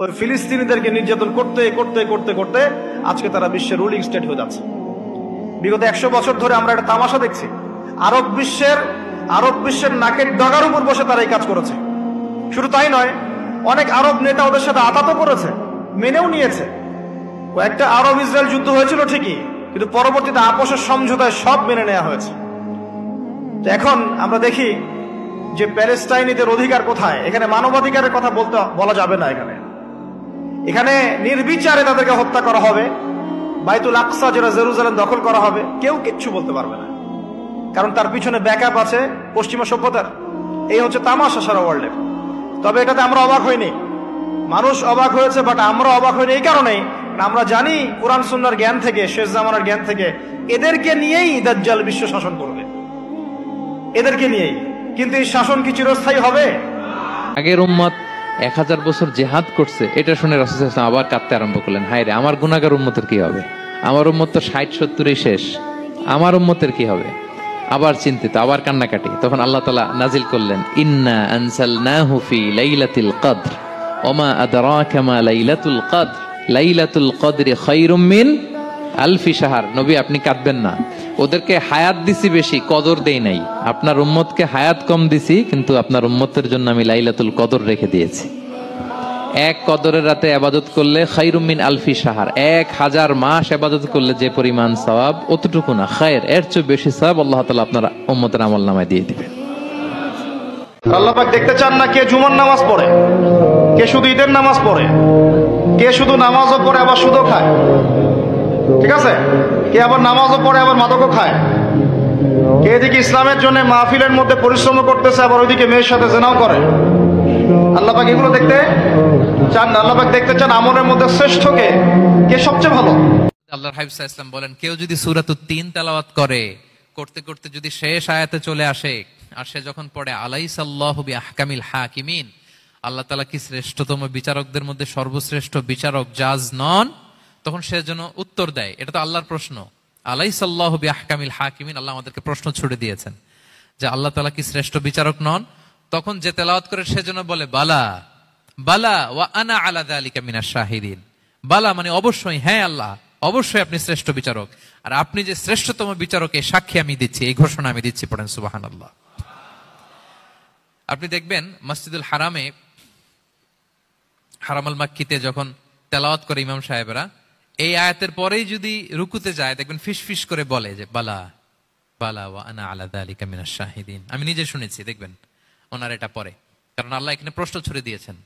ওই ফিলিস্তিনিদেরকে নির্যাতন করতে করতে করতে করতে আজকে তারা বিশ্বের রুলিং স্টেট হয়ে যাচ্ছে। বিগত 100 বছর ধরে আমরা একটা তামাশা দেখছি। আরব বিশ্বের নাকের ডগার উপর বসে তারা এই কাজ করেছে। শুধু তাই নয়, অনেক আরব নেতা ওদের সাথে আতাতও করেছে, মেনেও নিয়েছে। একটা আরব ইসরায়েল যুদ্ধ হয়েছিল ঠিকই, কিন্তু পরবর্তীতে আপোষের সমঝোতায় সব মেনে নেওয়া হয়েছে। এখন আমরা দেখি যে প্যালেস্টাইনিদের অধিকার কোথায়। এখানে মানবাধিকারের কথা বলা যাবে না। এখানে নির্বিচারে তাদেরকে হত্যা করা হবে। বাইতুল আকসা যেটা জেরুজালেম দখল করা হবে, কেউ কিচ্ছু বলতে পারবে না, কারণ তার পিছনে ব্যাকআপ আছে পশ্চিমা সভ্যতার। এই হচ্ছে তামাশা সারা ওয়ার্ল্ডের। তবে এটাতে আমরা অবাক হইনি, মানুষ অবাক হয়েছে, বাট আমরা অবাক হইনি এই কারণেই আমরা জানি কুরআন সুন্নাহর জ্ঞান থেকে, শেষ জামানার জ্ঞান থেকে, এদেরকে নিয়েই দাজ্জাল বিশ্ব শাসন করবে, এদেরকে নিয়েই। কিন্তু এই শাসন কি চিরস্থায়ী হবে? আগের উম্মত 1000 বছর জিহাদ করছে, এটা শুনে রাসূল সাল্লাল্লাহু আলাইহি ওয়াসাল্লাম আবার কাঁদতে আরম্ভ করলেন, হায় রে আমার গুনাহগার উম্মতের কি হবে? আমার উম্মত তো 60-70-ই শেষ, আমার উম্মতের কি হবে? আবার চিন্তিত, আবার কান্নাকাটি। তখন আল্লাহ তাআলা নাজিল করলেন, ইন্না আনসালনাহু ফি লাইলাতিল কদর ওমা আদরাকা মা লাইলাতুল কদর লাইলাতুল কদরি খায়রুম মিন আলফি শাহর। নবী আপনি কাঁদবেন না, ওদেরকে হায়াত দিছি বেশি, কদর দেই নাই। আপনার উম্মতকে হায়াত কম দিছি, কিন্তু আপনার উম্মতের জন্য আমি লাইলাতুল কদর রেখে দিয়েছি। এক কদরের রাতে ইবাদত করলে খায়রুম মিন আলফি শাহর, 1000 মাস ইবাদত করলে যে পরিমাণ সওয়াব, অতটুকু না, খায়ের, এর চেয়ে বেশি সওয়াব আল্লাহ তাআলা আপনার উম্মতের আমলনামায় দিয়ে দিবেন। আল্লাহ পাক দেখতে চান না কে জুমার নামাজ পড়ে, কে শুধু ঈদের নামাজ পড়ে, কে শুধু নামাজও পড়ে আবার সুদও খায়, ঠিক আছে, কে আবার নামাজও পড়ে আবার মাদকও খায়, কে এদিকে ইসলামের জন্য মাহফিলের মধ্যে পরিশ্রম করতেছে আবার ওইদিকে মেয়ের সাথে জেনাও করে। আল্লাহ পাক এগুলো দেখতে চান না। আল্লাহ পাক দেখতে চান আমলের মধ্যে শ্রেষ্ঠ কে, কে সবচেয়ে ভালো। আল্লাহর হাবিব সাল্লাল্লাহু আলাইহি ওয়াসাল্লাম বলেন, কেউ যদি সূরাতুত তিন তেলাওয়াত করে, করতে করতে যদি শেষ আয়াতে চলে আসে, আর সে যখন পড়ে আলাইসাল্লাহু বিআহকামিল হাকিমিন, আল্লাহ তাআলা কি শ্রেষ্ঠতম বিচারকদের মধ্যে সর্বশ্রেষ্ঠ বিচারক জাজ নন? তখন সে যেন উত্তর দেয়, এটা তো আল্লাহর প্রশ্ন, আলাইসাল্লাহু বিআহকামিল হাকিমিন, আল্লাহ আমাদেরকে প্রশ্ন ছুড়ে দিয়েছেন যে আল্লাহ তাআলা কি শ্রেষ্ঠ বিচারক নন? তখন যে তেলাওয়াত করে সে যেন বলে বালা বালা ওয়া আনা আলা যালিকা মিনাশ শাহিদিন। বালা মানে অবশ্যই, হ্যাঁ আল্লাহ অবশ্যই আপনি শ্রেষ্ঠ বিচারক, আর আপনি যে শ্রেষ্ঠতম বিচারক এই সাক্ষী আমি দিচ্ছি, এই ঘোষণা আমি দিচ্ছি। পড়েন সুবহানাল্লাহ। আপনি দেখবেন মসজিদুল হারামে, হারামাল মাক্কিতে যখন তেলাওয়াত করে ইমাম সাহেবরা, এই আয়াতের পরেই যদি রুকুতে যায় দেখবেন ফিসফিস করে বলে যে বালা বালা ওয়া আনা আলা যালিকা মিনাশ শাহিদিন। আমি নিজে শুনেছি, দেখবেন ওনার এটা পরে, কারণ আল্লাহ এখানে প্রশ্ন ছুড়ে দিয়েছেন।